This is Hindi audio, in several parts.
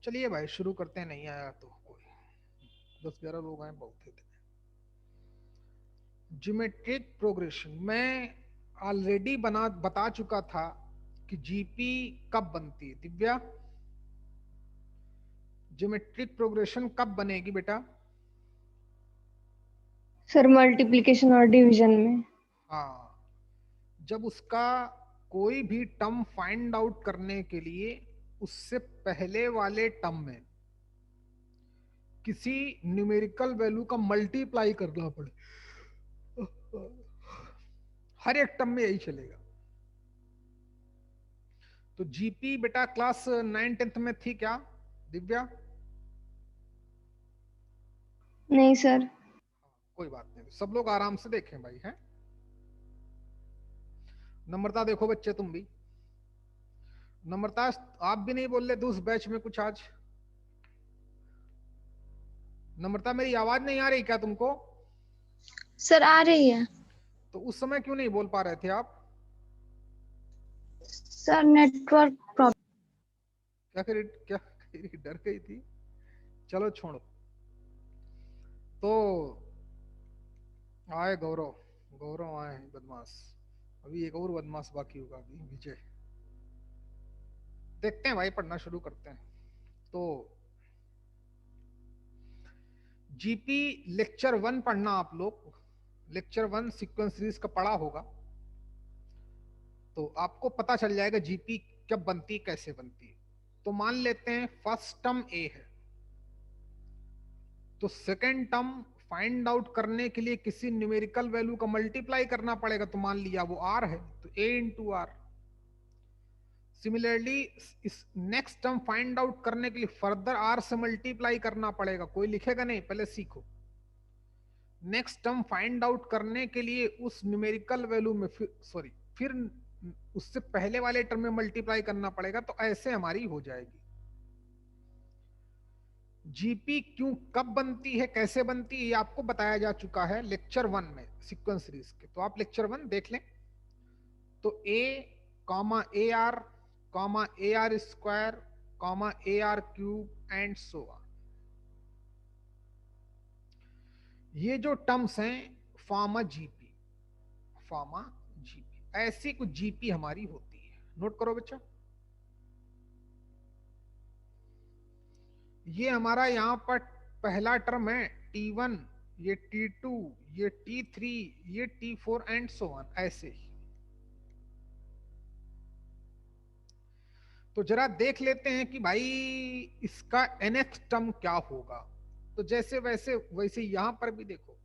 चलिए भाई शुरू करते हैं, नहीं आया तो कोई 10-11 लोग आए बहुत थे। ज्योमेट्रिक प्रोग्रेशन मैं ऑलरेडी बता चुका था कि जीपी कब बनती है। दिव्या, ज्योमेट्रिक प्रोग्रेशन कब बनेगी बेटा? सर मल्टीप्लिकेशन और डिवीजन में। हाँ, जब उसका कोई भी टर्म फाइंड आउट करने के लिए उससे पहले वाले टर्म में किसी न्यूमेरिकल वैल्यू का मल्टीप्लाई करना पड़े। हर एक टर्म में यही चलेगा। तो जीपी बेटा क्लास 9-10 में थी क्या दिव्या? नहीं सर। कोई बात नहीं, सब लोग आराम से देखें भाई। हैं नम्रता, देखो बच्चे तुम भी। नम्रता, आप भी नहीं बोल रहे थे उस बैच में कुछ आज? नम्रता, मेरी आवाज नहीं आ रही क्या तुमको? सर आ रही है। तो उस समय क्यों नहीं बोल पा रहे थे आप? Sir network problem. क्या डर गई थी? चलो छोड़ो। तो आए गौरव, गौरव आए बदमाश। अभी एक और बदमाश बाकी होगा, अभी विजय। देखते हैं भाई, पढ़ना शुरू करते हैं। तो जीपी लेक्चर 1 पढ़ना आप लोग। लेक्चर 1 सीक्वेंस सीरीज का पढ़ा होगा तो आपको पता चल जाएगा जीपी कब बनती, कैसे बनती है। तो मान लेते हैं फर्स्ट टर्म ए है, तो सेकेंड टर्म फाइंड आउट करने के लिए किसी न्यूमेरिकल वैल्यू का मल्टीप्लाई करना पड़ेगा। तो मान लिया वो आर है, तो ए इंटू आर। सिमिलरली इस नेक्स्ट टर्म फाइंड आउट करने के लिए फर्दर आर से मल्टीप्लाई करना पड़ेगा। कोई लिखेगा नहीं, पहले सीखो। नेक्स्ट टर्म फाइंड आउट करने के लिए उस न्यूमेरिकल वैल्यू में फिर उससे पहले वाले टर्म में मल्टीप्लाई करना पड़ेगा। तो ऐसे हमारी हो जाएगी। जीपी क्यों कब बनती है, कैसे बनती है, ये आपको बताया जा चुका है लेक्चर 1 में सीक्वेंस सीरीज के। तो आप लेक्चर 1 देख लें। तो a comma a r comma a r square comma a r cube and so on, ये जो टर्म्स हैं फॉर्मा जीपी, फॉर्मा जीपी। ऐसी कुछ जीपी हमारी होती है। नोट करो बच्चा। ये हमारा यहां पर पहला टर्म है T1, ये T2, ये T3, ये T4 एंड सो ऑन, ऐसे ही। तो जरा देख लेते हैं कि भाई इसका nth टर्म क्या होगा। तो जैसे वैसे वैसे यहां पर भी देखो,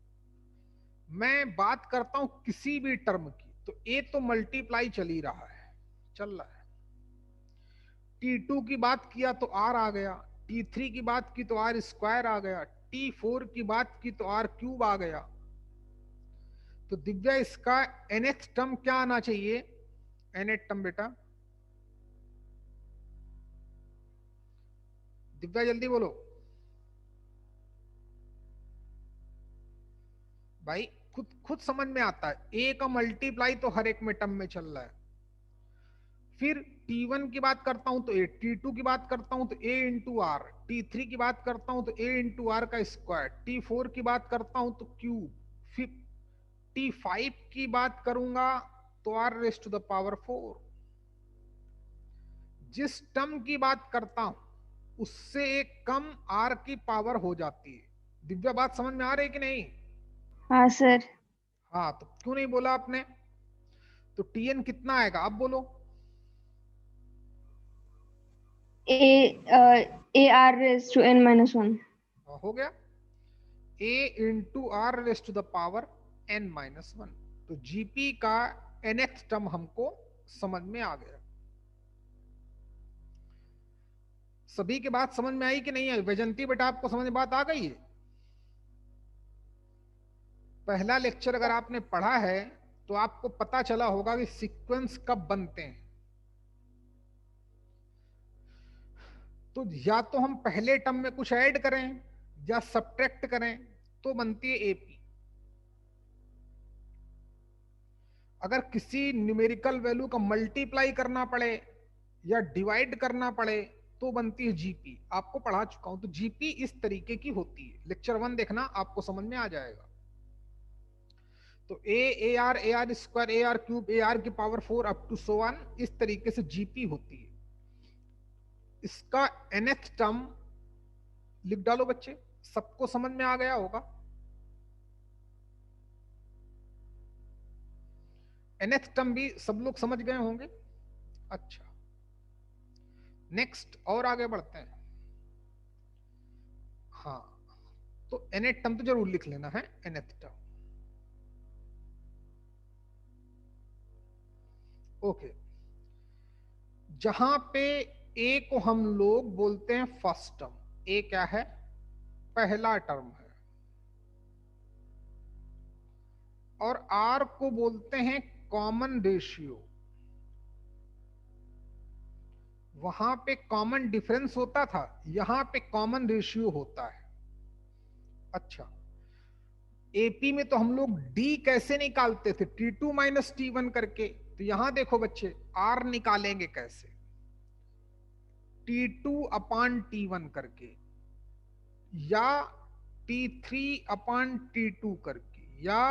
मैं बात करता हूं किसी भी टर्म की, तो ए तो मल्टीप्लाई चल ही रहा है, चल रहा है। T2 की बात किया तो आर आ गया, T3 की बात की तो आर स्क्वायर आ गया, T4 की बात की तो आर क्यूब आ गया। तो दिव्या इसका nth टर्म क्या आना चाहिए? nth टर्म बेटा दिव्या जल्दी बोलो भाई। खुद खुद समझ में आता है, ए का मल्टीप्लाई तो हर एक में टर्म में चल रहा है। फिर T1 की बात करता हूं तो ए, T2 की बात करता हूं तो ए इंटू आर, T3 की बात करता हूं तो ए इंटू आर का स्क्वायर, T4 की बात करता हूं तो क्यूब, फिर T5 की बात करूंगा तो R raise to the power 4। जिस टर्म की बात करता हूं उससे एक कम आर की पावर हो जाती है। दिव्या बात समझ में आ रही है कि नहीं? हाँ सर। हाँ, तो क्यों नहीं बोला आपने? तो टीएन कितना आएगा आप बोलो? A r raise to n minus 1। हो गया, a into r raise to the power n-1। तो जीपी का nth टर्म हमको समझ में आ गया। सभी की बात समझ में आई कि नहीं आई? वैजंती बेटा आपको समझ में बात आ गई है? पहला लेक्चर अगर आपने पढ़ा है तो आपको पता चला होगा कि सीक्वेंस कब बनते हैं। तो या तो हम पहले टर्म में कुछ ऐड करें या सब्ट्रैक्ट करें तो बनती है एपी। अगर किसी न्यूमेरिकल वैल्यू का मल्टीप्लाई करना पड़े या डिवाइड करना पड़े तो बनती है जीपी। आपको पढ़ा चुका हूं। तो जीपी इस तरीके की होती है। लेक्चर 1 देखना, आपको समझ में आ जाएगा। तो a r square, a r cube, a r की power 4 up to so on, इस तरीके से जीपी होती है। इसका nth टर्म लिख डालो बच्चे, सबको समझ में आ गया होगा। nth टर्म भी सब लोग समझ गए होंगे। अच्छा, नेक्स्ट और आगे बढ़ते हैं। हाँ, तो nth टर्म तो जरूर लिख लेना है, nth टर्म। ओके, जहां पे ए को हम लोग बोलते हैं फर्स्ट टर्म, ए क्या है, पहला टर्म है, और आर को बोलते हैं कॉमन रेशियो। वहां पे कॉमन डिफरेंस होता था, यहां पे कॉमन रेशियो होता है। अच्छा, एपी में तो हम लोग डी कैसे निकालते थे, T2 माइनस T1 करके। तो यहां देखो बच्चे, आर निकालेंगे कैसे, T2 अपान T1 करके, या T3 अपान T2 करके, या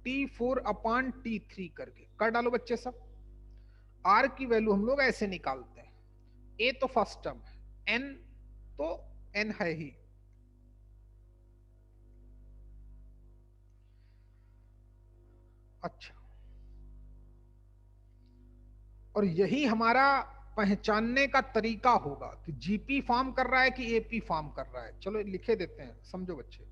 T4 अपान T3 करके। कर डालो बच्चे सब। आर की वैल्यू हम लोग ऐसे निकालते हैं। ए तो फर्स्ट टर्म है, एन तो एन है ही। अच्छा, और यही हमारा पहचानने का तरीका होगा कि जीपी फॉर्म कर रहा है कि एपी फॉर्म कर रहा है। चलो लिखे देते हैं, समझो बच्चे।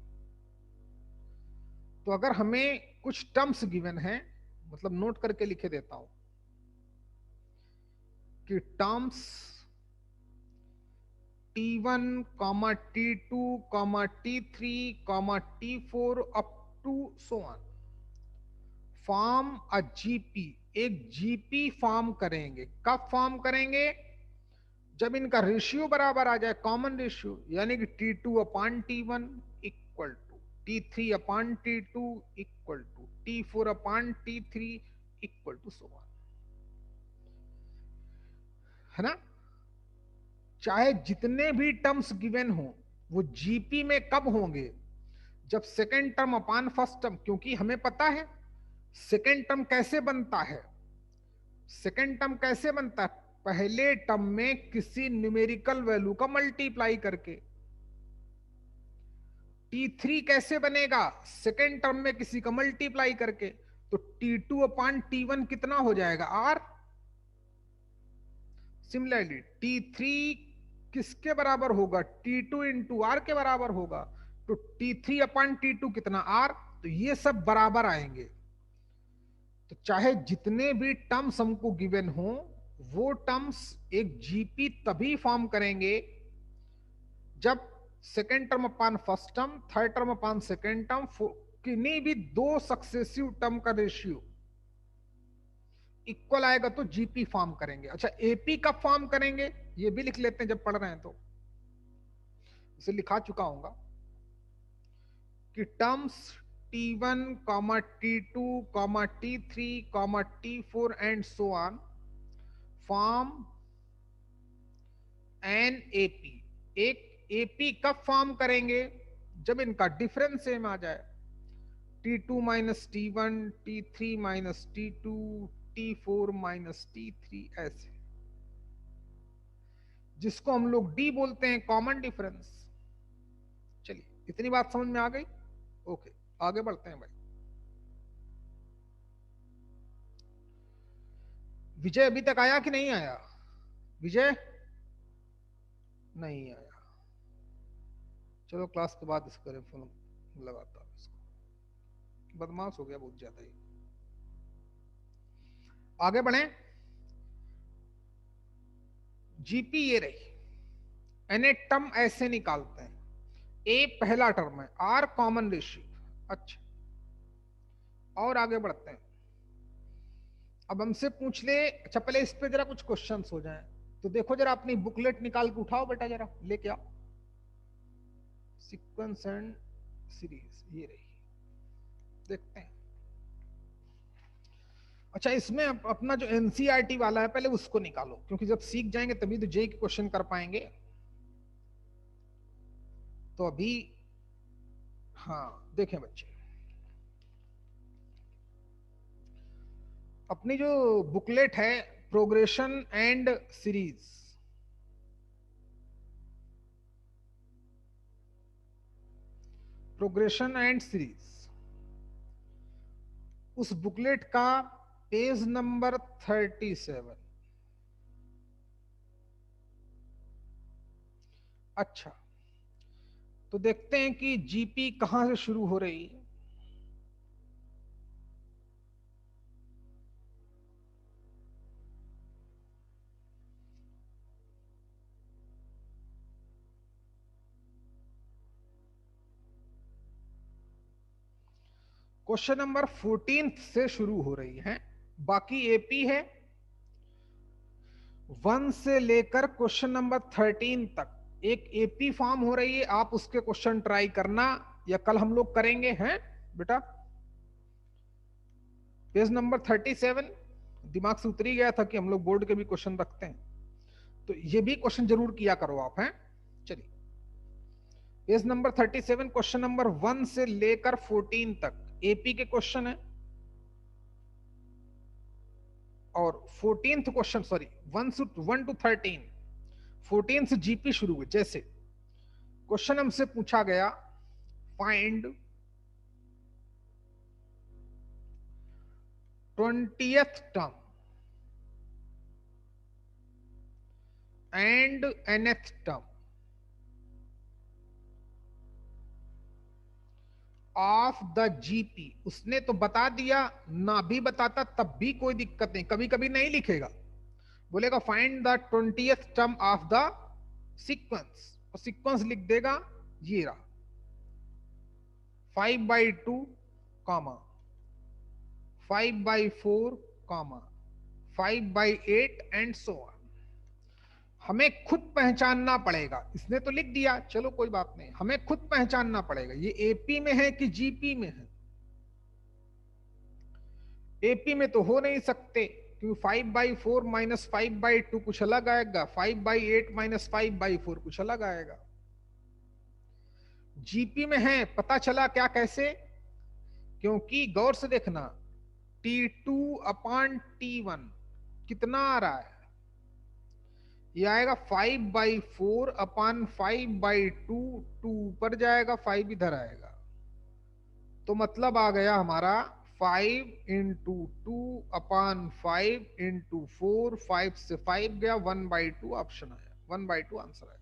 तो अगर हमें कुछ टर्म्स गिवन है, मतलब नोट करके लिखे देता हूं कि terms T1, T2, T3, T4 up to so on form a GP. एक जीपी फॉर्म करेंगे। कब फॉर्म करेंगे, जब इनका रेशियो बराबर आ जाए, कॉमन रेशियो, यानी कि T2 upon T1 equal to T3 upon T2 equal to T4 upon T3 equal to so on, है ना। चाहे जितने भी टर्म्स गिवन हो, वो जीपी में कब होंगे, जब सेकेंड टर्म अपान फर्स्ट टर्म। क्योंकि हमें पता है सेकेंड टर्म कैसे बनता है। सेकेंड टर्म कैसे बनता है, पहले टर्म में किसी न्यूमेरिकल वैल्यू का मल्टीप्लाई करके। T3 कैसे बनेगा, सेकेंड टर्म में किसी का मल्टीप्लाई करके। तो T2 अपान T1 कितना हो जाएगा, R। सिमिलरली T3 किसके बराबर होगा, T2 इंटू आर के बराबर होगा। तो T3 अपान T2 कितना, R। तो ये सब बराबर आएंगे। तो चाहे जितने भी टर्म्स हमको गिवन हो, वो टर्म्स एक जीपी तभी फॉर्म करेंगे जब सेकेंड टर्म अपान फर्स्ट टर्म, थर्ड टर्म अपान सेकेंड टर्म, किन्हीं भी दो सक्सेसिव टर्म का रेशियो इक्वल आएगा तो जीपी फॉर्म करेंगे। अच्छा, एपी कब फॉर्म करेंगे, ये भी लिख लेते हैं जब पढ़ रहे हैं तो। इसे लिखा चुका हूंगा कि terms T1, T2, T3, T4 and so on form an AP. एक एपी कब फॉर्म करेंगे, जब इनका डिफरेंस सेम आ जाए। T2 minus T1, T3 minus T2, T4 minus T3, ऐसे, जिसको हम लोग डी बोलते हैं, कॉमन डिफरेंस। चलिए, इतनी बात समझ में आ गई। ओके, आगे बढ़ते हैं भाई। विजय अभी तक आया कि नहीं आया, विजय नहीं आया। चलो क्लास के बाद इसको फोन लगाता हूं, इसको बदमाश हो गया बहुत ज्यादा ही। आगे बढ़े। जीपी ये रही, एन टर्म ऐसे निकालते हैं। ए पहला टर्म है, आर कॉमन रेशियो। अच्छा, और आगे बढ़ते हैं। अब हमसे पूछ ले, अच्छा पहले इस पे जरा कुछ क्वेश्चंस हो जाएं। तो देखो जरा, अपनी बुकलेट निकाल के उठाओ बेटा, जरा लेके आओ। सीक्वेंस एंड सीरीज ये रही, देखते हैं। अच्छा, इसमें अपना जो एनसीईआरटी वाला है पहले उसको निकालो, क्योंकि जब सीख जाएंगे तभी तो जेई के क्वेश्चन कर पाएंगे। तो अभी हाँ देखें बच्चे, अपनी जो बुकलेट है progression and series, progression and series, उस बुकलेट का पेज नंबर 37। अच्छा, तो देखते हैं कि जीपी कहां से शुरू हो रही है। क्वेश्चन नंबर 14 से शुरू हो रही है, बाकी एपी है 1 से लेकर क्वेश्चन नंबर 13 तक एक एपी फॉर्म हो रही है। आप उसके क्वेश्चन ट्राई करना, या कल हम लोग करेंगे हैं बेटा। पेज नंबर 37 दिमाग से उतरी गया था कि हम लोग बोर्ड के भी क्वेश्चन रखते हैं, तो ये भी क्वेश्चन जरूर किया करो आप, हैं। चलिए, पेज नंबर 37 क्वेश्चन नंबर 1 से लेकर 14 तक एपी के क्वेश्चन है, और 14th क्वेश्चन, सॉरी 1 to 13, 14 से जीपी शुरू हुए। जैसे क्वेश्चन हमसे पूछा गया, find 20th term and nth term of the GP. उसने तो बता दिया, ना भी बताता तब भी कोई दिक्कत नहीं, कभी कभी नहीं लिखेगा, बोलेगा find the 20th term of the sequence, और सीक्वेंस लिख देगा, ये रहा 5/2 comma 5/4 comma 5/8 and so on. हमें खुद पहचानना पड़ेगा, इसने तो लिख दिया चलो कोई बात नहीं, हमें खुद पहचानना पड़ेगा ये एपी में है कि जीपी में है। एपी में तो हो नहीं सकते, क्योंकि 5/4 माइनस 5/2 कुछ अलग आएगा, 5/8 माइनस 5/4 कुछ अलग आएगा। जीपी में है, पता चला क्या कैसे, क्योंकि गौर से देखना, T2/T1 कितना आ रहा है, ये आएगा 5/4/5/2, 2 ऊपर जाएगा 5 इधर आएगा, तो मतलब आ गया हमारा 5 × 2/5 × 4, 5 से 5 गया, 1/2 ऑप्शन आया, 1/2 आंसर आया।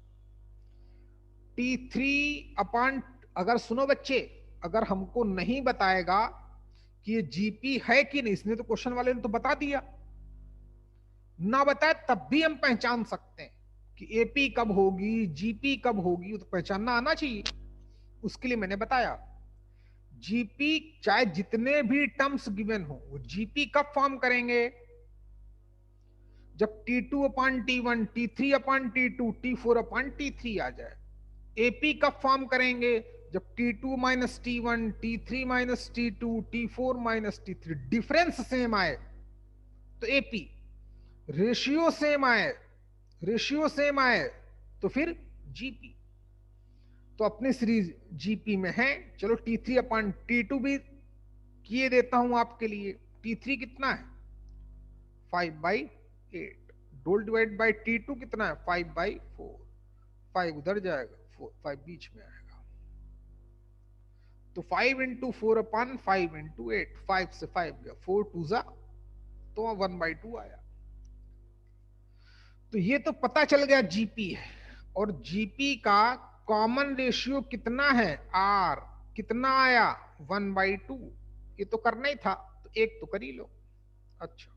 T3 अगर सुनो बच्चे, अगर हमको नहीं बताएगा कि ये जीपी है कि नहीं, इसने तो क्वेश्चन वाले ने तो बता दिया, ना बताए तब भी हम पहचान सकते हैं कि एपी कब होगी, जीपी कब होगी, तो पहचानना आना चाहिए। उसके लिए मैंने बताया, जीपी चाहे जितने भी टर्म्स गिवन हो, वो जीपी कब फॉर्म करेंगे, जब T2/T1, T3/T2, T4/T3 आ जाए। एपी कब फॉर्म करेंगे, जब T2-T1, T3-T2, T4-T3 difference same आए तो एपी, रेशियो सेम आए तो फिर जीपी। तो अपनी सीरीज जीपी में है। चलो T3/T2 भी किए देता हूं आपके लिए। T3 कितना है 5/8, डोल डिवाइड बाई T2 कितना है 5/4, 5 उधर जाएगा, 5 बीच में आएगा, तो 5 × 4/5 × 8, 5 से 5 गया, 4 2 जा, तो 1/2 आया। तो ये तो पता चल गया जीपी है। और जीपी का कॉमन रेशियो कितना है, आर कितना आया 1/2, ये तो करना ही था, तो एक तो कर ही लो। अच्छा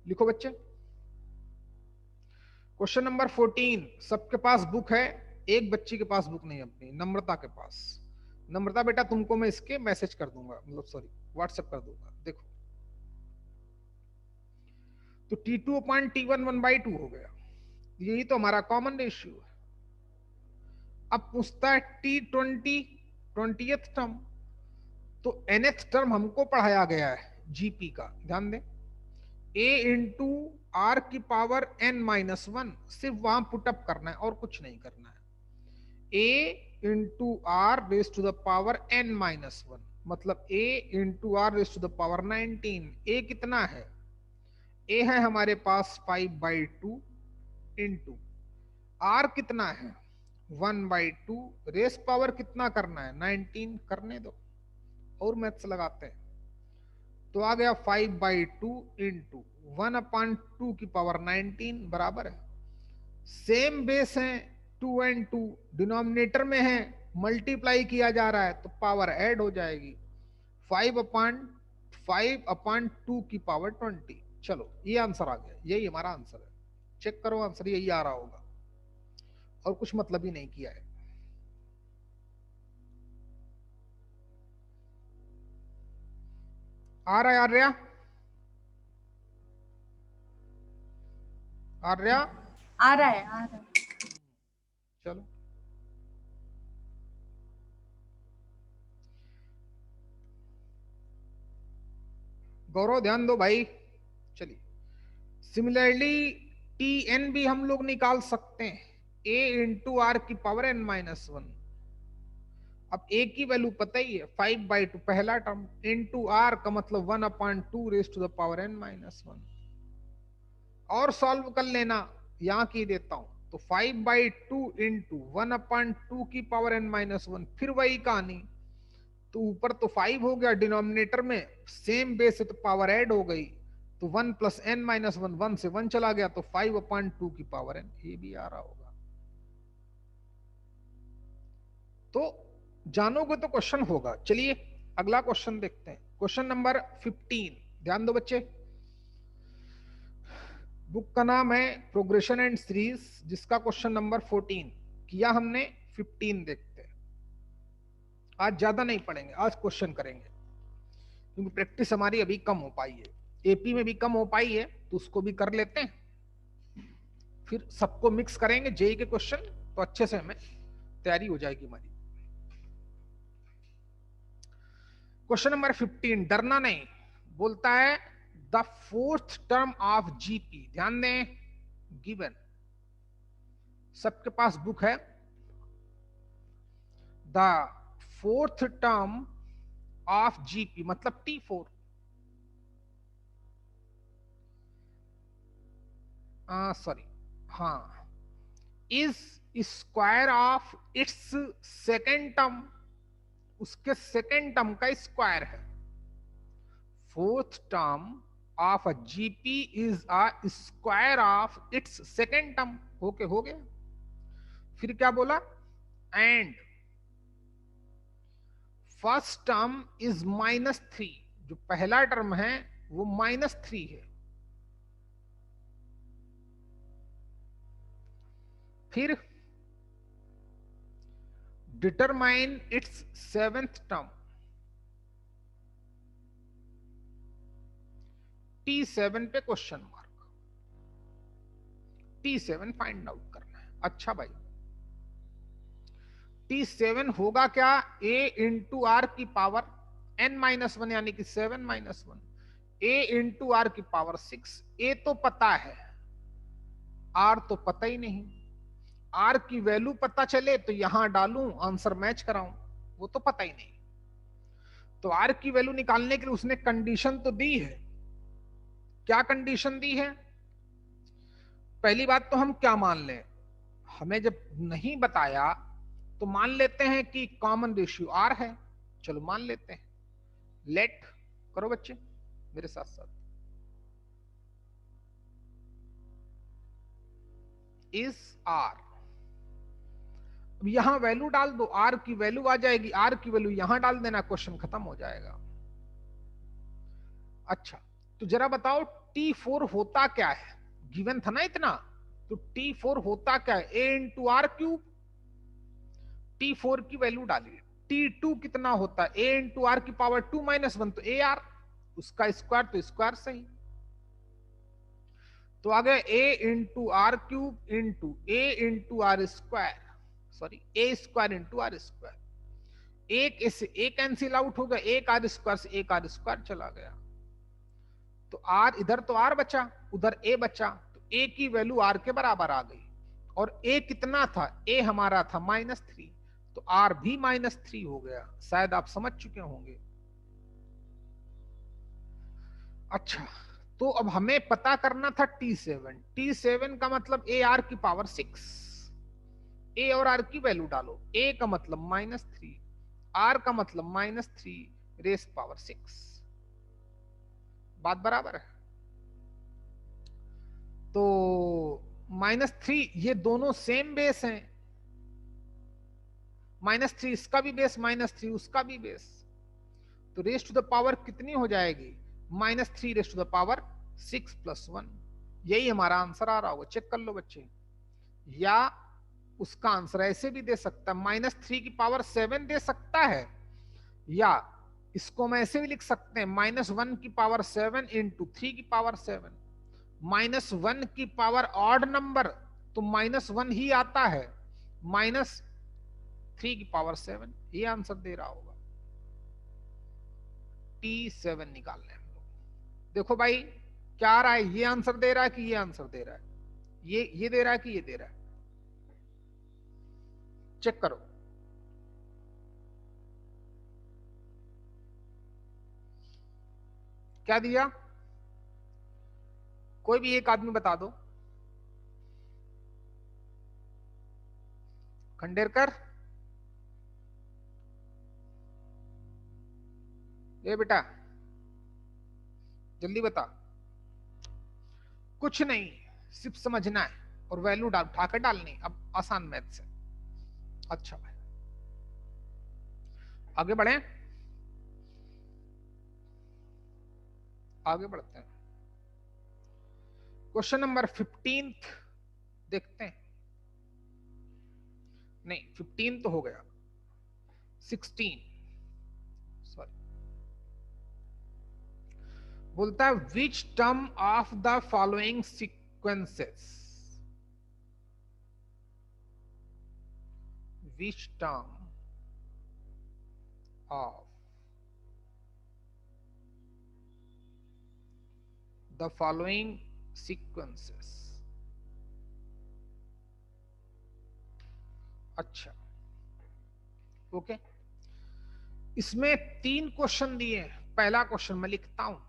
लिखो बच्चे, क्वेश्चन नंबर 14, सबके पास बुक है, एक बच्ची के पास बुक नहीं, अपनी नम्रता के पास। नम्रता बेटा तुमको मैं इसके मैसेज कर दूंगा, मतलब सॉरी व्हाट्सएप कर दूंगा। देखो, तो T2/T1 1/2 हो गया, यही तो हमारा कॉमन रेशियो है। अब पूछता है T20 20th टर्म, तो nth टर्म हमको पढ़ाया गया है जीपी का, ध्यान दें a इंटू आर की पावर n-1, सिर्फ वहां पुटअप करना है और कुछ नहीं करना है। a into R raise to the power n-1, मतलब a into R raise to the power 19। a कितना है? a है हमारे पास 5/2 इंटू आर कितना है 1/2, रेस पावर कितना करना है 19, करने दो और मैथ्स लगाते हैं। तो आ गया 5/2 इंटू 1/2 की पावर 19 बराबर है। सेम बेस है 2 and 2, डिनोमिनेटर में है, मल्टीप्लाई किया जा रहा है तो पावर ऐड हो जाएगी 5/2 की पावर 20। चलो ये आंसर आ गया, यही हमारा आंसर है। चेक करो आंसर यही आ रहा होगा और कुछ मतलब ही नहीं किया है। आ रहा है आर्या? आर्या आ रहा है, आ रहा है। चलो गौरव ध्यान दो भाई। चलिए सिमिलरली टी एन भी हम लोग निकाल सकते हैं, a इंटू आर की पावर n-1। अब a की वैल्यू पता ही है 5/2 पहला टर्म, इंटू आर का मतलब 1/2 raise to the power n-1। और सॉल्व कर लेना, यहां की देता हूं तो 5/2 इंटू 1/2 की पावर n-1, फिर वही कहानी। तो ऊपर तो 5 हो गया, डिनोमिनेटर में सेम बेस है तो पावर ऐड हो गई, तो 1 प्लस n-1, 1 से 1 चला गया तो 5/2 की पावर n, ये भी आ रहा होगा। तो जानोगे तो क्वेश्चन होगा। चलिए अगला क्वेश्चन देखते हैं, क्वेश्चन नंबर 15। ध्यान दो बच्चे, बुक का नाम है प्रोग्रेशन एंड सीरीज, जिसका क्वेश्चन नंबर 14 किया हमने। 15 देखते हैं। आज ज्यादा नहीं पढ़ेंगे, आज क्वेश्चन करेंगे क्योंकि प्रैक्टिस हमारी अभी कम हो पाई है, एपी में भी कम हो पाई है, तो उसको भी कर लेते हैं, फिर सबको मिक्स करेंगे जेई के क्वेश्चन, तो अच्छे से हमें तैयारी हो जाएगी हमारी। क्वेश्चन नंबर 15, डरना नहीं, बोलता है the fourth term of GP. ध्यान दें, गिवन, सबके पास बुक है। The fourth term of GP मतलब T4, सॉरी हाँ, is square of its second term, उसके सेकेंड टर्म का स्क्वायर है। Fourth term of a GP is a square of its second term. Okay हो गया। फिर क्या बोला, एंड फर्स्ट टर्म इज -3, जो पहला टर्म है वो -3 है। फिर determine its seventh term, T7 पे question mark, T7 find out करना है। अच्छा भाई, T7 होगा क्या, a इंटू आर की पावर n-1 यानी कि 7-1, a इंटू आर की पावर 6। a तो पता है, r तो पता ही नहीं। r की वैल्यू पता चले तो यहां डालूं, आंसर मैच कराऊं, वो तो पता ही नहीं। तो r की वैल्यू निकालने के लिए उसने कंडीशन तो दी है। क्या कंडीशन दी है? पहली बात तो हम क्या मान लें, हमें जब नहीं बताया तो मान लेते हैं कि कॉमन रेशियो r है। चलो मान लेते हैं, लेट करो बच्चे मेरे साथ साथ, इज r, अब यहां वैल्यू डाल दो, r की वैल्यू आ जाएगी, r की वैल्यू यहां डाल देना, क्वेश्चन खत्म हो जाएगा। अच्छा तो जरा बताओ T4 होता क्या है, गिवन था ना इतना, तो T4 होता क्या है, a into R cube. T4 की वैल्यू डालिए, T2 कितना होता है, a इंटू आर की पावर 2-1 तो a r, उसका स्क्वायर तो स्क्वायर सही। तो आ गया a into R cube into a into R square, sorry a square into R square. एक इससे एक कैंसिल आउट हो गया, एक आर स्क्वायर से एक आर स्क्वायर चला गया, तो आर, इधर तो आर बचा, उधर ए बचा, तो ए की वैल्यू आर के बराबर आ गई। और ए कितना था, ए हमारा था -3, तो आर भी -3 हो गया। शायद आप समझ चुके होंगे। अच्छा, तो अब हमें पता करना था T7। T7 का मतलब ए आर की पावर 6। ए और आर की वैल्यू डालो। ए का मतलब -3, आर का मतलब -3 रेस पावर 6। बात बराबर है। तो -3, ये दोनों सेम बेस हैं। -3 इसका भी बेस, -3 उसका भी बेस, तो रेस टू द पावर कितनी हो जाएगी, -3 रेस टू द पावर 6 + 1। यही हमारा आंसर आ रहा होगा। चेक कर लो बच्चे। या उसका आंसर ऐसे भी दे सकता है, -3 की पावर 7 दे सकता है, या इसको हम ऐसे भी लिख सकते हैं, -1 की पावर 7 × 3 की पावर 7। -1 की पावर ऑड नंबर तो -1 ही आता है, -3 की पावर 7, ये आंसर दे रहा होगा। T7 निकाल लें हम लोग। देखो भाई क्या आ रहा है, ये आंसर दे रहा है कि ये आंसर दे रहा है, ये दे रहा है कि ये दे रहा है। चेक करो। क्या दिया, कोई भी एक आदमी बता दो। खंडेरकर, ये बेटा जल्दी बता। कुछ नहीं, सिर्फ समझना है और वैल्यू डाल, उठाकर डालनी। अब आसान मैथ से। अच्छा भाई आगे बढ़े, आगे बढ़ते हैं। क्वेश्चन नंबर 15 देखते हैं। नहीं 15 तो हो गया, 16 सॉरी। बोलता है which term of the following sequences, which term of the following sequences। अच्छा ओके, इसमें 3 क्वेश्चन दिए। पहला क्वेश्चन मैं लिखता हूं,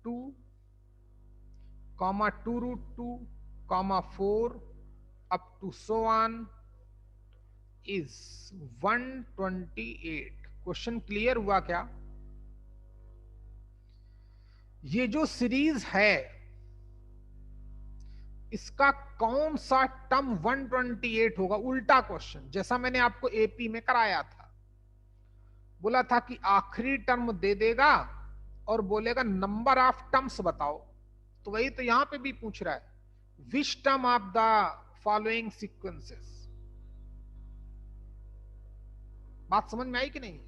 2, 2√2, 4 up to so on is 128। Question clear हुआ क्या? ये जो सीरीज है इसका कौन सा टर्म 128 होगा? उल्टा क्वेश्चन, जैसा मैंने आपको एपी में कराया था। बोला था कि आखिरी टर्म दे देगा और बोलेगा नंबर ऑफ टर्म्स बताओ, तो वही तो यहां पे भी पूछ रहा है, which term of the following sequences. बात समझ में आई कि नहीं?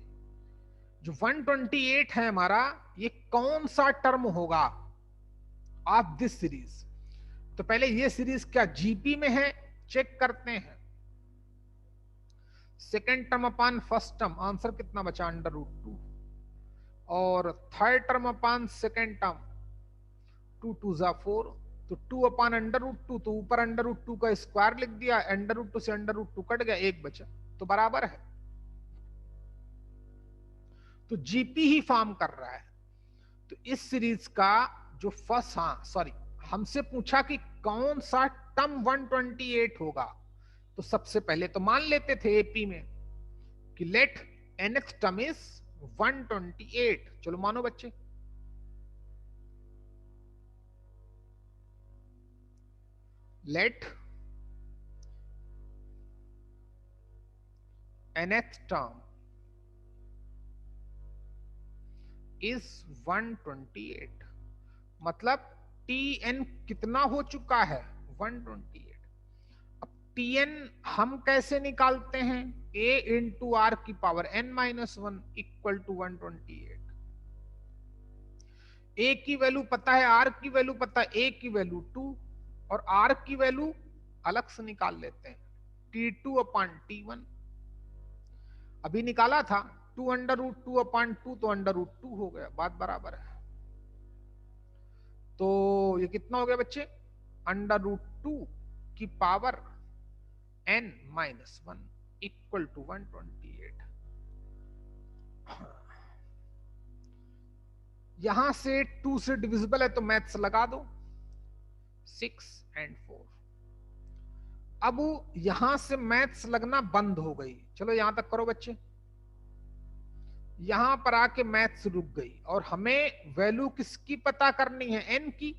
जो 128 है हमारा, ये कौन सा टर्म होगा ऑफ दिस सीरीज? तो पहले ये सीरीज क्या जीपी में है, चेक करते हैं। सेकेंड टर्म अपान फर्स्ट टर्म, आंसर कितना बचा, √2। और थर्ड टर्म अपान सेकेंड टर्म, 2 2 ज़ा 4, तो 2 अपान √2, तो ऊपर √2 का स्क्वायर लिख दिया, √2 से √2 कट गया, 1 बचा, तो बराबर है। तो जीपी ही फॉर्म कर रहा है। तो इस सीरीज का जो फर्स्ट, हाँ सॉरी, हमसे पूछा कि कौन सा टर्म 128 होगा, तो सबसे पहले तो मान लेते थे एपी में कि लेट nth टर्म इज 128। चलो मानो बच्चे, लेट nth टर्म इज 128, मतलब tn कितना हो चुका है, 128। अब tn हम कैसे निकालते हैं, a × r की power n-1 equal to 128। a की वैल्यू पता है, r की वैल्यू पता है, a की वैल्यू 2 और r की वैल्यू अलग से निकाल लेते हैं, T2/T1। अभी निकाला था 2√2/2, तो √2 हो गया, बात बराबर है। तो ये कितना हो गया बच्चे, √2 की पावर n-1 इक्वल टू 128। यहां से 2 से डिविजिबल है तो मैथ्स लगा दो, 6 और 4। अब यहां से मैथ्स लगना बंद हो गई, चलो यहां तक करो बच्चे। यहां पर आके मैथ्स रुक गई और हमें वैल्यू किसकी पता करनी है, n की,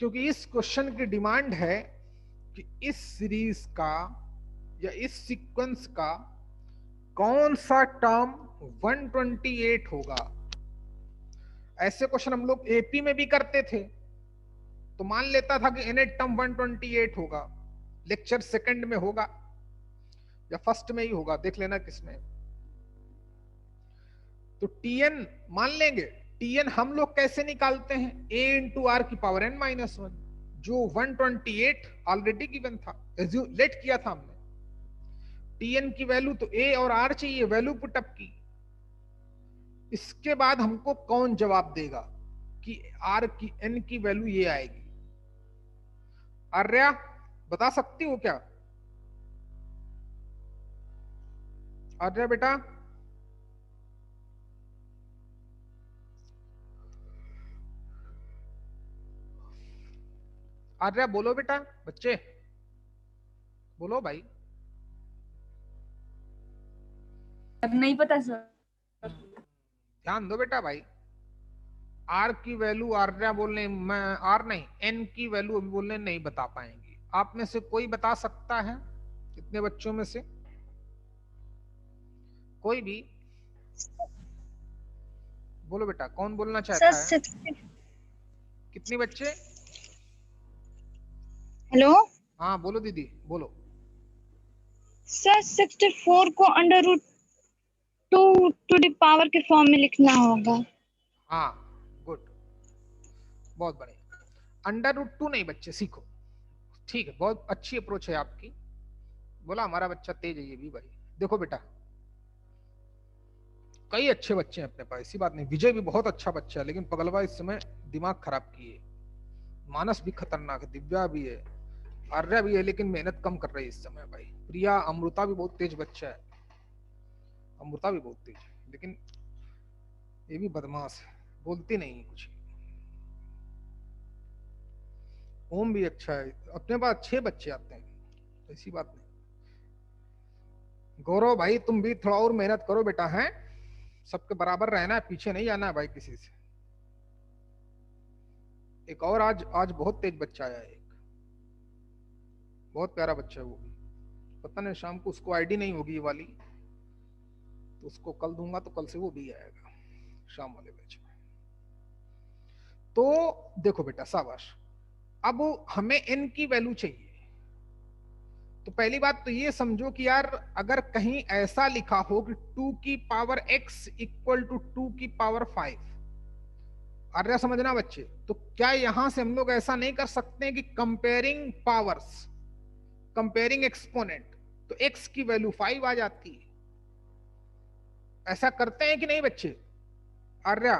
क्योंकि इस क्वेश्चन की डिमांड है कि इस सीरीज का या इस सीक्वेंस का कौन सा टर्म 128 होगा। ऐसे क्वेश्चन हम लोग एपी में भी करते थे, तो मान लेता था कि nth टर्म 128 होगा, लेक्चर सेकंड में होगा या फर्स्ट में ही होगा, देख लेना किसमें। तो tn मान लेंगे। tn हम लोग कैसे निकालते हैं, a इंटू आर की पावर n-1, जो 128 ऑलरेडी गिवन था, लेट किया था हमने। tn की वैल्यू तो a और r चाहिए, वैल्यू पुटअप की। इसके बाद हमको कौन जवाब देगा कि r की n की वैल्यू ये आएगी। आर्या बता सकती हो क्या, आर्या बेटा? आर्या बोलो बेटा, बच्चे बोलो भाई। नहीं पता सर। ध्यान दो बेटा भाई, आर की वैल्यू आर्या बोलने, मैं आर नहीं एन की वैल्यू अभी बोलने नहीं बता पाएंगी। आप में से कोई बता सकता है, कितने बच्चों में से कोई भी बोलो बेटा, कौन बोलना चाहता है? कितने बच्चे? हेलो हाँ बोलो दीदी बोलो। सर 64 को √2 टू द पावर के फॉर्म में लिखना होगा। हाँ गुड, बहुत बढ़िया। √2 नहीं बच्चे, सीखो, ठीक है, बहुत अच्छी अप्रोच है आपकी। बोला हमारा बच्चा तेज है, ये भी भाई देखो बेटा, कई अच्छे बच्चे हैं अपने पास, ऐसी बात नहीं। विजय भी बहुत अच्छा बच्चा है, लेकिन पगलवा इस समय दिमाग खराब किए। मानस भी खतरनाक है, दिव्या भी है, आर्या भी है, लेकिन मेहनत कम कर रही है इस समय भाई। प्रिया, अमृता भी बहुत तेज बच्चा है, अमृता भी बहुत तेज है, लेकिन ये भी बदमाश है, बोलती नहीं कुछ। ओम भी अच्छा है, अपने पास अच्छे बच्चे आते हैं, ऐसी बात नहीं। गौरव भाई तुम भी थोड़ा और मेहनत करो बेटा, है सबके बराबर रहना है, पीछे नहीं जाना है भाई किसी से। एक और आज बहुत तेज बच्चा आया है, एक बहुत प्यारा बच्चा है, वो भी पता नहीं शाम को उसको आईडी नहीं होगी ये वाली, तो उसको कल दूंगा, तो कल से वो भी आएगा शाम वाले बैच में। तो देखो बेटा शाबाश, अब हमें n की वैल्यू चाहिए। तो पहली बात तो ये समझो कि यार अगर कहीं ऐसा लिखा हो कि 2 की पावर x इक्वल टू 2 की पावर 5, आर्या समझना बच्चे, तो क्या यहां से हम लोग ऐसा नहीं कर सकते कि कंपेयरिंग पावर्स, कंपेयरिंग एक्सपोनेंट, तो x की वैल्यू 5 आ जाती है। ऐसा करते हैं कि नहीं बच्चे? आर्या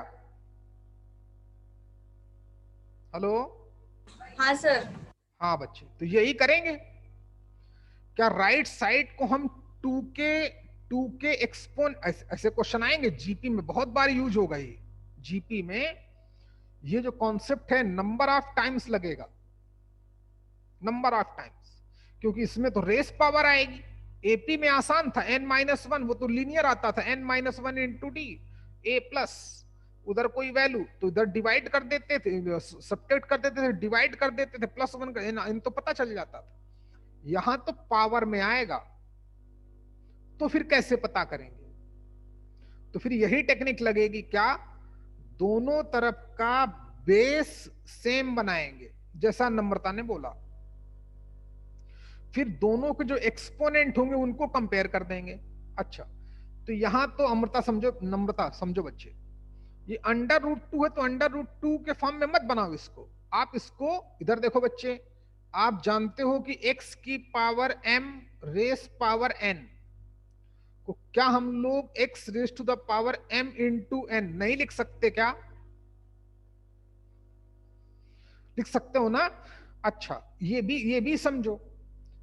हेलो? हाँ सर। हाँ बच्चे, तो यही करेंगे क्या, राइट साइड को हम 2 के एक्सपोन, ऐसे क्वेश्चन आएंगे जीपी में, बहुत बार यूज होगा ये जीपी में। ये जो कॉन्सेप्ट है नंबर ऑफ टाइम्स लगेगा, नंबर ऑफ टाइम्स, क्योंकि इसमें तो रेस पावर आएगी। एपी में आसान था, n-1, वो तो लीनियर आता था, n-1 into D A plus, उधर कोई वैल्यू तो इधर डिवाइड कर देते थे, सब्ट्रैक्ट कर देते थे, डिवाइड कर देते थे, +1 इन तो पता चल जाता था। यहां तो पावर में आएगा, तो फिर कैसे पता करेंगे? तो फिर यही टेक्निक लगेगी क्या, दोनों तरफ का बेस सेम बनाएंगे, जैसा नम्रता ने बोला। फिर दोनों के जो एक्सपोनेंट होंगे उनको कंपेयर कर देंगे। अच्छा, तो यहां तो अमृता समझो, नम्रता समझो बच्चे, ये √2 है, तो √2 के फॉर्म में मत बनाओ इसको। आप इसको इधर देखो बच्चे, आप जानते हो कि x की power m raise power n को क्या हम लोग x raise to the power m into n नहीं लिख सकते क्या? लिख सकते हो ना। अच्छा, ये भी समझो,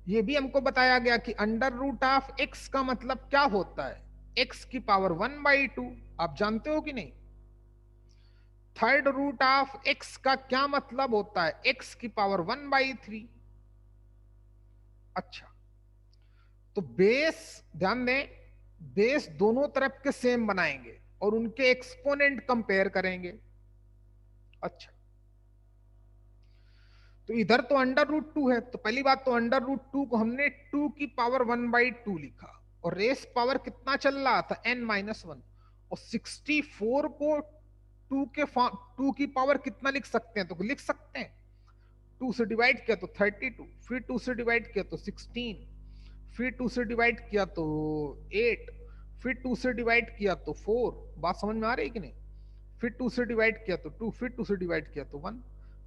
ये भी हमको बताया गया कि अंडर रूट ऑफ एक्स का मतलब क्या होता है, एक्स की पावर 1/2, आप जानते हो कि नहीं। थर्ड रूट ऑफ एक्स का क्या मतलब होता है, एक्स की पावर 1/3। अच्छा, तो बेस ध्यान दें, बेस दोनों तरफ के सेम बनाएंगे और उनके एक्सपोनेंट कंपेयर करेंगे। अच्छा, तो इधर तो अंडर रूट 2 है, तो पहली बात तो अंडर रूट 2 को हमने 2 की पावर 1/2 लिखा, और रेस पावर कितना चल रहा था, n-1, और 64 को 2 की पावर कितना लिख सकते हैं, तो लिख सकते हैं 2 से डिवाइड किया तो 32, फिर 2 से डिवाइड किया तो 16, फिर 2 से डिवाइड किया तो 8, फिर 2 से डिवाइड किया तो 4। बात समझ में आ रही है कि नहीं। फिर 2 से डिवाइड किया तो 2, फिर 2 से डिवाइड किया तो 1।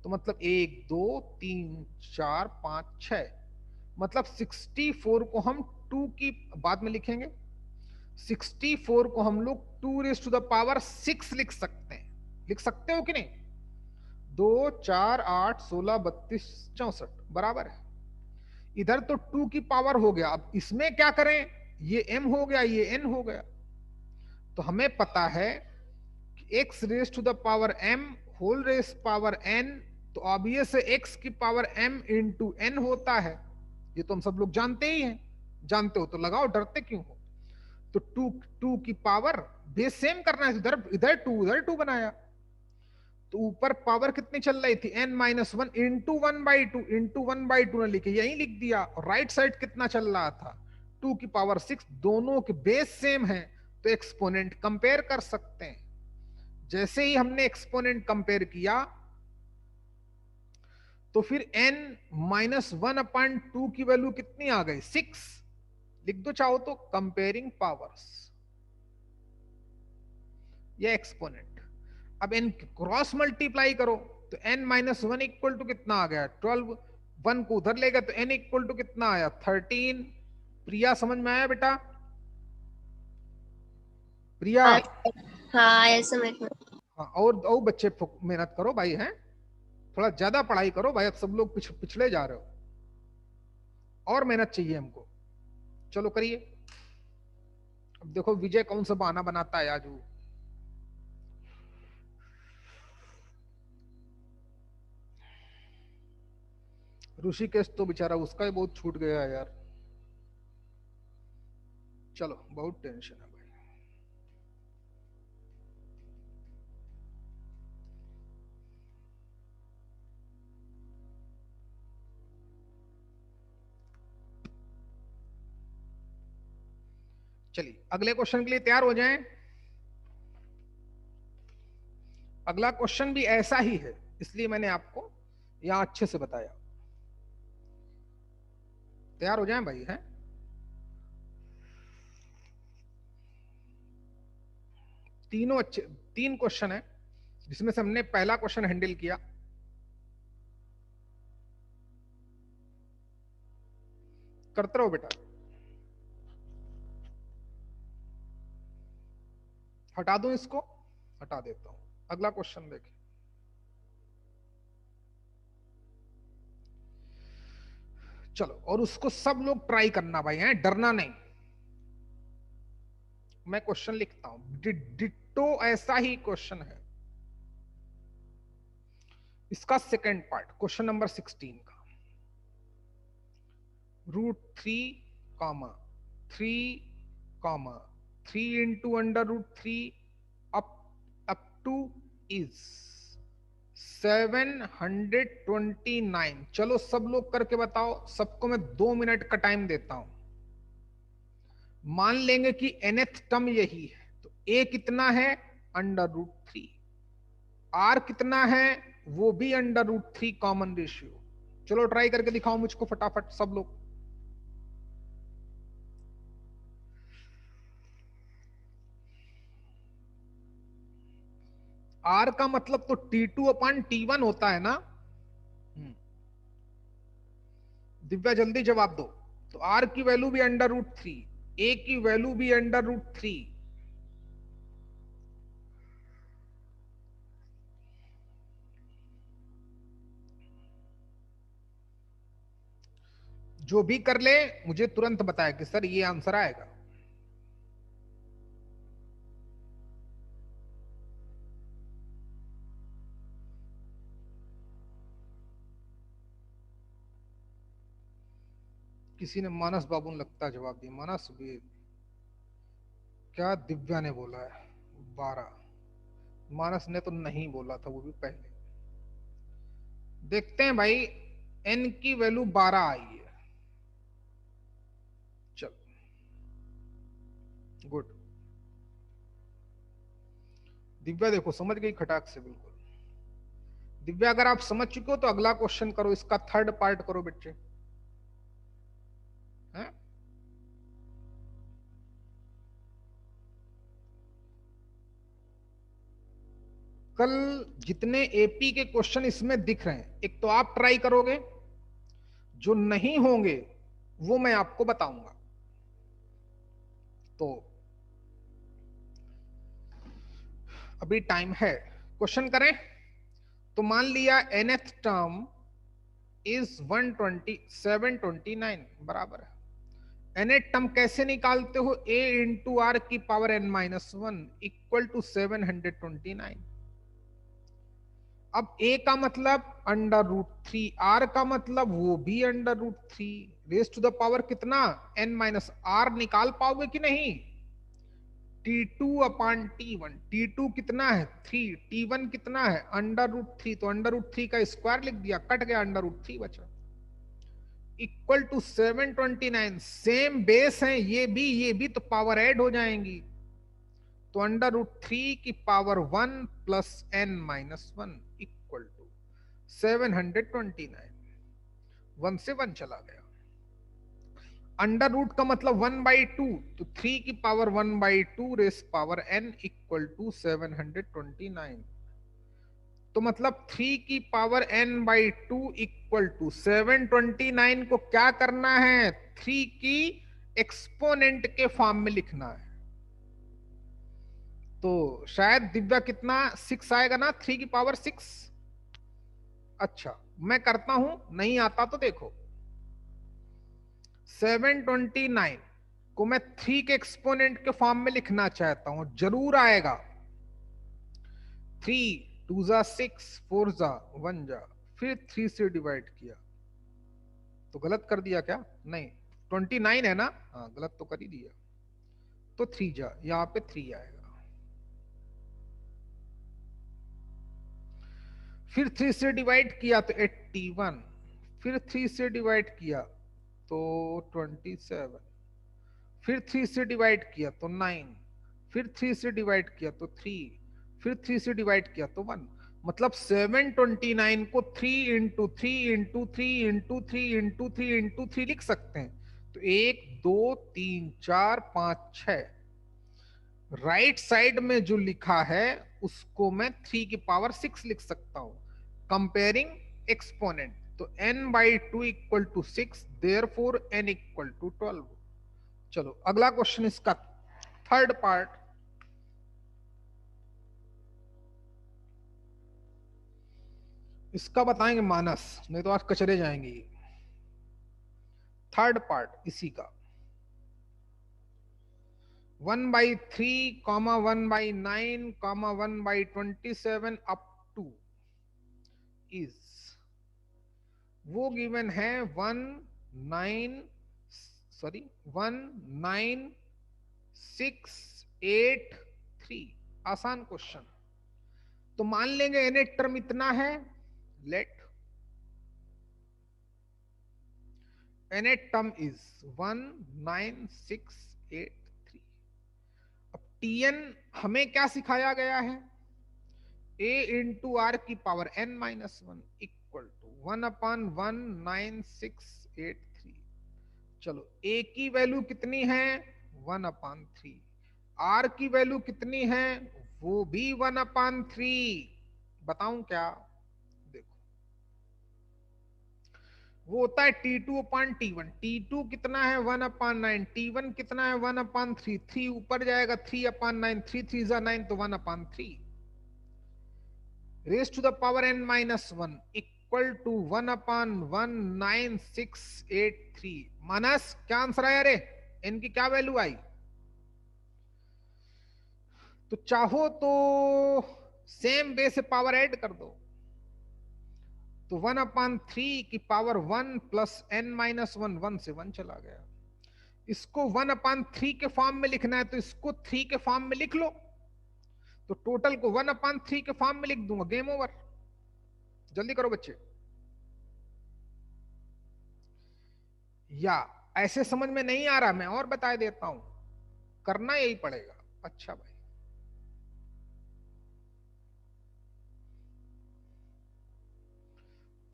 तो मतलब 1 2 3 4 5 6, मतलब 64 को हम 2 की बाद में लिखेंगे, 64 को हम लोग 2⁶ लिख सकते हैं। लिख सकते हो कि नहीं। 2 4 8 16 32 64 बराबर है। इधर तो 2 की पावर हो गया, अब इसमें क्या करें, ये m हो गया, ये n हो गया। तो हमें पता है कि x⁻m whole raise power n, तो ऑब्वियस है x की पावर m इंटू n होता है। ये तो हम सब लोग जानते ही हैं, जानते हो तो लगाओ, डरते क्यों हो। तो 2 की पावर बेस सेम करना है, इधर इधर 2 उधर 2 बनाया, तो ऊपर पावर कितनी चल रही थी, n-1 इंटू 1/2, इंटू 1/2 ने लिखे यही लिख दिया, और राइट साइड कितना चल रहा था 2 की पावर 6, दोनों के बेस सेम है तो एक्सपोनेंट कंपेयर कर सकते हैं। जैसे ही हमने एक्सपोनेंट कंपेयर किया तो फिर n-1/2 की वैल्यू कितनी आ गई, 6 लिख दो चाहो तो, कंपेयरिंग पावर्स, ये एक्सपोनेंट। अब n क्रॉस मल्टीप्लाई करो तो n-1 इक्वल टू कितना आ गया 12, 1 को उधर ले गए तो n इक्वल टू कितना आया 13। प्रिया समझ में आया बेटा, प्रिया। हाँ ऐसे में। हाँ, और बच्चे मेहनत करो भाई, हैं थोड़ा ज्यादा पढ़ाई करो भाई, अब सब लोग पिछले जा रहे हो, और मेहनत चाहिए हमको। चलो करिए। अब देखो विजय कौन सा बहाना बनाता है आज वो। ऋषिकेश तो बेचारा उसका ही बहुत छूट गया यार। चलो बहुत टेंशन है भाई। चलिए अगले क्वेश्चन के लिए तैयार हो जाएं। अगला क्वेश्चन भी ऐसा ही है, इसलिए मैंने आपको यहां अच्छे से बताया। तैयार हो जाएं भाई, हैं। तीनों अच्छे, 3 क्वेश्चन है जिसमें से हमने पहला क्वेश्चन हैंडल किया। करते रहो बेटा। हटा दो इसको, हटा देता हूं। अगला क्वेश्चन देखें। चलो, और उसको सब लोग ट्राई करना भाई, हैं, डरना नहीं। मैं क्वेश्चन लिखता हूं, डिट्टो ऐसा ही क्वेश्चन है। इसका सेकंड पार्ट, क्वेश्चन नंबर 16 का, √3, 3 इंटू √3 अप टू इज 729। चलो सब लोग करके बताओ, सबको मैं 2 मिनट का टाइम देता हूं। मान लेंगे कि nth टर्म यही है, तो a कितना है √3, r कितना है वो भी √3 कॉमन रेशियो। चलो ट्राई करके दिखाओ मुझको फटाफट सब लोग। r का मतलब तो T2/T1 होता है ना। दिव्या जल्दी जवाब दो। तो r की वैल्यू भी √3, a की वैल्यू भी √3। जो भी कर ले मुझे तुरंत बताए कि सर ये आंसर आएगा। किसी ने मानस बाबू ने लगता जवाब दिया। मानस भी क्या दिव्या ने बोला है 12। मानस ने तो नहीं बोला था, वो भी पहले। देखते हैं भाई, n की वैल्यू 12 आई है। चलो गुड। दिव्या देखो समझ गई खटाक से बिल्कुल। दिव्या अगर आप समझ चुके हो तो अगला क्वेश्चन करो, इसका थर्ड पार्ट करो बच्चे। हैं? कल जितने एपी के क्वेश्चन इसमें दिख रहे हैं, एक तो आप ट्राई करोगे, जो नहीं होंगे वो मैं आपको बताऊंगा। तो अभी टाइम है, क्वेश्चन करें। तो मान लिया nth टर्म इज 729 बराबर है। nth टर्म कैसे निकालते हो? a इंटू आर की पावर n-1 इक्वल टू 729। अब a का मतलब √3, r का मतलब वो भी √3, रेज टू द पावर कितना n-r। निकाल पाओगे कि नहीं? T2 अपान T1, T2 कितना है 3, T1 कितना है √3, तो √3 का स्क्वायर लिख दिया, कट गया √3 बचा, इक्वल टू 729। सेम बेस है ये भी तो पावर ऐड हो जाएंगी, तो √3 की power 1 plus n-1 equal to 729। 1 से 1 चला गया। अंडर रूट का मतलब 1/2, तो 3 की power 1/2 raise power n equal to 729। तो मतलब 3 की पावर n/2 इक्वल टू 729 को क्या करना है? 3 की एक्सपोनेंट के फॉर्म में लिखना है। तो शायद दिव्या कितना 6 आएगा ना, 3 की पावर 6। अच्छा मैं करता हूं, नहीं आता तो देखो। 729 को मैं 3 के एक्सपोनेंट के फॉर्म में लिखना चाहता हूं, जरूर आएगा। 3 2 जा 6, 4 जा 1 जा, फिर 3 से डिवाइड किया तो गलत कर दिया क्या? नहीं, 29 है ना, हाँ गलत तो कर ही दिया। तो 3 जा, यहां पे 3 आएगा। फिर 3 से डिवाइड किया तो 81, फिर 3 से डिवाइड किया तो 27, फिर 3 से डिवाइड किया तो 9, फिर 3 से डिवाइड किया तो 3, फिर 3 से डिवाइड किया तो 1। मतलब 729 को 3 into 3 into 3 into 3 into 3 into 3 लिख सकते हैं। तो 1 2 3 4 5 6, राइट साइड में जो लिखा है उसको मैं 3 की पावर 6 लिख सकता हूं, कंपेयरिंग एक्सपोनेंट। तो n/2 equal to 6, therefore n equal to 12। चलो अगला क्वेश्चन, इसका थर्ड पार्ट। इसका बताएंगे मानस, नहीं तो आज कचरे जाएंगे। थर्ड पार्ट इसी का 1/3, 1/9, 1/27 अप टू इज, वो गिवन है 19683। आसान क्वेश्चन। तो मान लेंगे nth टर्म इतना है, लेट nth टर्म इज 19683। अब tn हमें क्या सिखाया गया है? a इंटू आर की पावर n-1 इक्वल टू 1/19683। चलो a की वैल्यू कितनी है? 1/3। r की वैल्यू कितनी है? वो भी 1/3। बताऊं क्या? देखो वो होता है T2/T1। T2 कितना है 1/9, T1 कितना है 1/3, 3 ऊपर जाएगा 3/9, 3 3 जा 9, तो 1/3 raise to the power n-1 equal to 1/19683। Manas क्या आंसर आया रे? n की क्या वैल्यू आई? तो चाहो तो सेम बेस से पावर ऐड कर दो, तो 1/3 की पावर 1 प्लस n माइनस 1, 1 से 1 चला गया। इसको 1/3 के फॉर्म में लिखना है तो इसको 3 के फॉर्म में लिख लो, तो टोटल को 1/3 के फॉर्म में लिख दूंगा, गेम ओवर। जल्दी करो बच्चे। या ऐसे समझ में नहीं आ रहा, मैं और बता देता हूं, करना यही पड़ेगा। अच्छा भाई,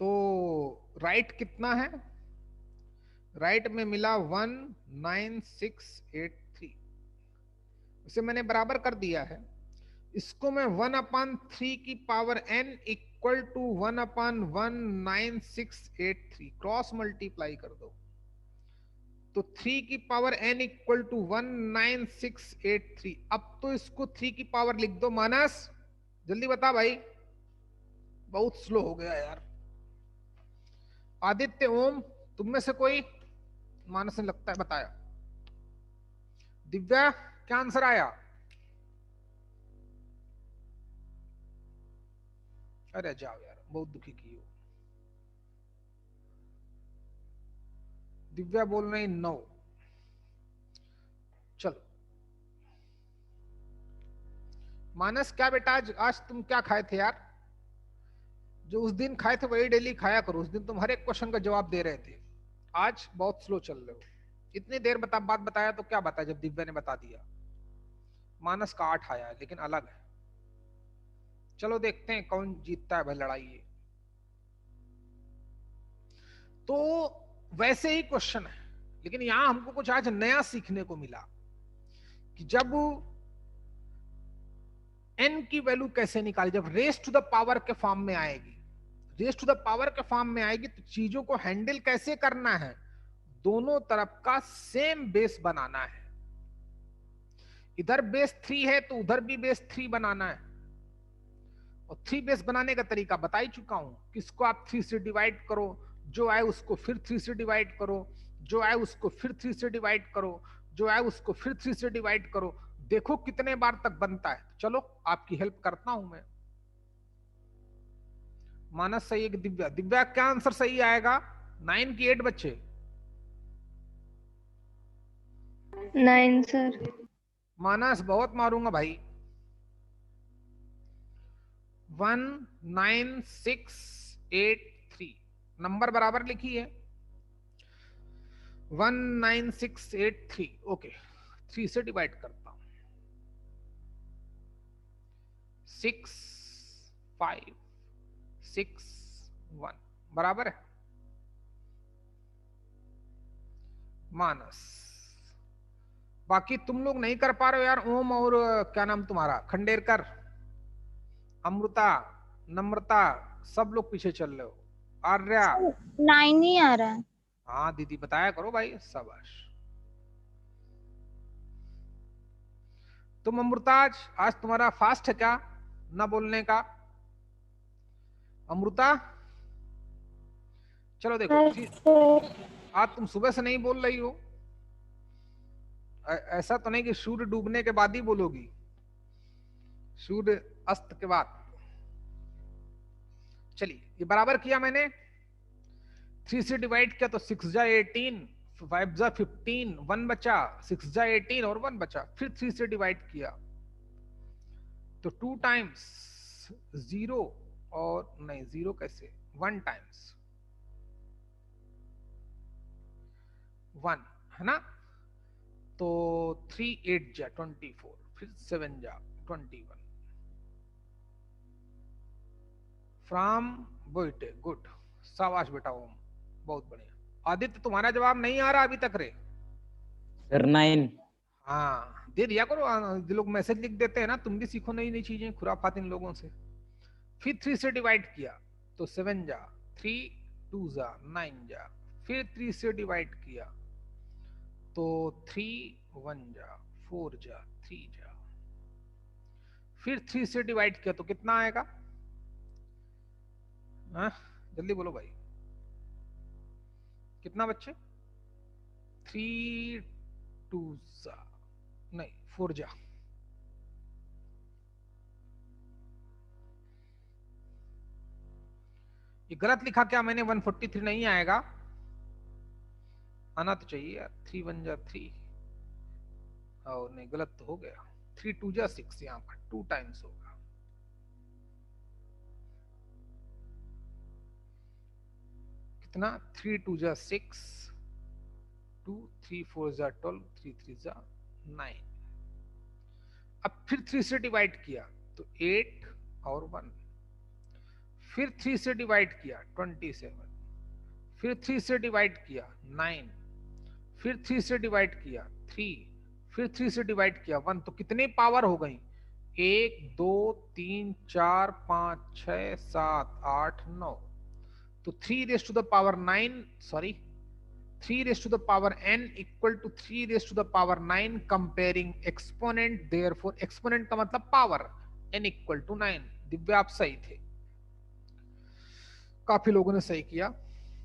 तो राइट कितना है? राइट में मिला 19683, उसे मैंने बराबर कर दिया है। इसको मैं 1/3 की power n equal to 1/19683 cross multiply कर दो, तो 3 की पावर n इक्वल टू 19683। अब तो इसको 3 की पावर लिख दो। मानस जल्दी बता भाई, बहुत स्लो हो गया यार। आदित्य, ओम, तुम में से कोई? मानस ने लगता है बताया। दिव्या, क्या आंसर आया? अरे जाओ यार, बहुत दुखी की हो। दिव्या बोल रही 9। चलो मानस, क्या बेटा आज तुम क्या खाए थे यार? जो उस दिन खाए थे वही डेली खाया करो। उस दिन तुम हर एक क्वेश्चन का जवाब दे रहे थे, आज बहुत स्लो चल रहे हो। इतनी देर बात बताया तो क्या बताया जब दिव्या ने बता दिया। मानस का 8 आया है, लेकिन अलग है। चलो देखते हैं कौन जीतता है भाई लड़ाई ये। तो वैसे ही क्वेश्चन है, लेकिन यहां हमको कुछ आज नया सीखने को मिला कि जब n की वैल्यू कैसे निकाली, जब रेस टू द पावर के फॉर्म में आएगी, रेस टू द पावर के फॉर्म में आएगी तो चीजों को हैंडल कैसे करना है, दोनों तरफ का सेम बेस बनाना है। इधर बेस 3 है तो उधर भी बेस 3 बनाना है, और 3 बेस बनाने का तरीका बता ही चुका हूं। किसको आप 3 से डिवाइड करो, जो आए उसको फिर 3 से डिवाइड करो, जो आए उसको फिर 3 से डिवाइड करो, जो आए उसको फिर 3 से डिवाइड करो। देखो कितने बार तक बनता है। चलो आपकी हेल्प करता हूं मैं। मानस सही है कि दिव्या? दिव्या क्या आंसर सही आएगा? 9 की 8 बच्चे? 9 सर। मानस बहुत मारूंगा भाई। 19683 नंबर बराबर लिखी है, 19683। ओके, 3 से डिवाइड करता हूं, 6 5 6 1 बराबर है। मानस, बाकी तुम लोग नहीं कर पा रहे हो यार। ओम और क्या नाम तुम्हारा, खंडेरकर, अमृता, नम्रता, सब लोग पीछे चल रहे हो। आर्या, 9 ही आ रहा है। हाँ दीदी बताया करो भाई, शाबाश। तुम अमृता, आज तुम्हारा फास्ट है क्या ना बोलने का? अमृता, चलो देखो, आज तुम सुबह से नहीं बोल रही हो। ऐसा तो नहीं कि सूर्य डूबने के बाद ही बोलोगी, सूर्य अस्त के बाद। चलिए, ये बराबर किया मैंने, 3 से डिवाइड किया तो 6 जा 18, 5 जा 15, 1 बचा, 6 जा 18 और 1 बचा। फिर 3 से डिवाइड किया तो 2 टाइम्स 0, और नहीं 0 कैसे, 1 टाइम्स 1 है ना। तो 3 8 जा 24, फिर 7 जा 21 फ्रॉम बोइटे। गुड, शाबाश बेटा ओम, बहुत बढ़िया। आदित्य तुम्हारा जवाब नहीं आ रहा अभी तक रे? सर 9। हाँ दे दिया करो, जो लोग मैसेज लिख देते हैं ना, तुम भी सीखो नई नई चीजें, खुराफात इन लोगों से। फिर 3 से डिवाइड किया तो 7 जा, 3 2 जा 9 जा, फिर 3 से डिवाइड किया तो 3 1 जा 4 जा 3 जा, फिर 3 से डिवाइड किया तो कितना आएगा? जल्दी बोलो भाई, कितना बच्चे? 3 2 जा नहीं 4 जा। ये गलत लिखा क्या मैंने? 143 नहीं आएगा, आना तो चाहिए यार। 3 1 जा 3, और नहीं गलत तो हो गया। 3 2 जा 6, यहाँ पर 2 टाइम्स होगा। कितना? 3 2 जा 6, 2 3 4 जा 12, 3 3 जा 9। अब फिर 3 से डिवाइड किया तो 8 और 1, फिर 3 से डिवाइड किया 27, फिर 3 से डिवाइड किया 9, फिर 3 से डिवाइड किया 3, फिर 3 से डिवाइड किया 1। तो कितने पावर हो गई? 1 2 3 4 5 6 7 8 9। तो 3 raise to the power 9, sorry 3 raise to the power n equal to 3 raise to the power 9 comparing exponent. Therefore exponent का मतलब power, n equal to 9। Divya आप सही थे, काफी लोगों ने सही किया,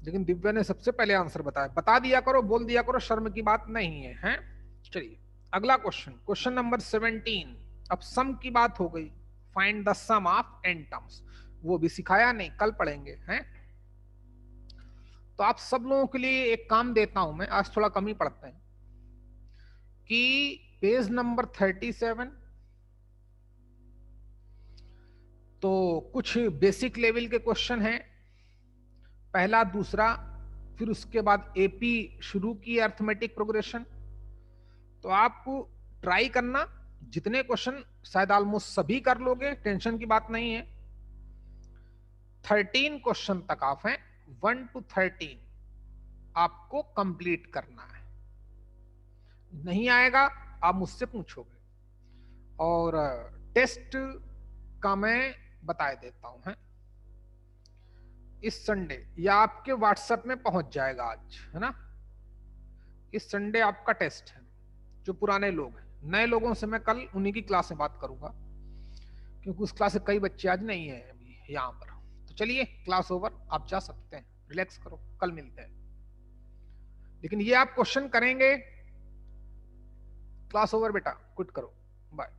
लेकिन दिव्या ने सबसे पहले आंसर बताया। बता दिया करो, बोल दिया करो, शर्म की बात नहीं है, हैं? चलिए अगला क्वेश्चन, क्वेश्चन नंबर 17। अब सम की बात हो गई, find the sum of n terms. वो भी सिखाया नहीं, कल पढ़ेंगे, हैं? तो आप सब लोगों के लिए एक काम देता हूं मैं, आज थोड़ा कम ही पढ़ते हैं, कि पेज नंबर 37, तो कुछ बेसिक लेवल के क्वेश्चन हैं, पहला दूसरा, फिर उसके बाद एपी शुरू की अर्थमेटिक प्रोग्रेशन। तो आप ट्राई करना, जितने क्वेश्चन शायद ऑलमोस्ट सभी कर लोगे, टेंशन की बात नहीं है। 13 क्वेश्चन तक आप हैं, 1 to 13 आपको कंप्लीट करना है। नहीं आएगा आप मुझसे पूछोगे, और टेस्ट का मैं बता देता हूं, है इस संडे, या आपके व्हाट्सएप में पहुंच जाएगा आज, है ना? इस संडे आपका टेस्ट है। जो पुराने लोग हैं, नए लोगों से मैं कल उन्हीं की क्लास में बात करूंगा, क्योंकि उस क्लास से कई बच्चे आज नहीं है अभी यहाँ पर। तो चलिए क्लास ओवर, आप जा सकते हैं, रिलैक्स करो, कल मिलते हैं। लेकिन ये आप क्वेश्चन करेंगे। क्लास ओवर बेटा, क्विट करो, बाय।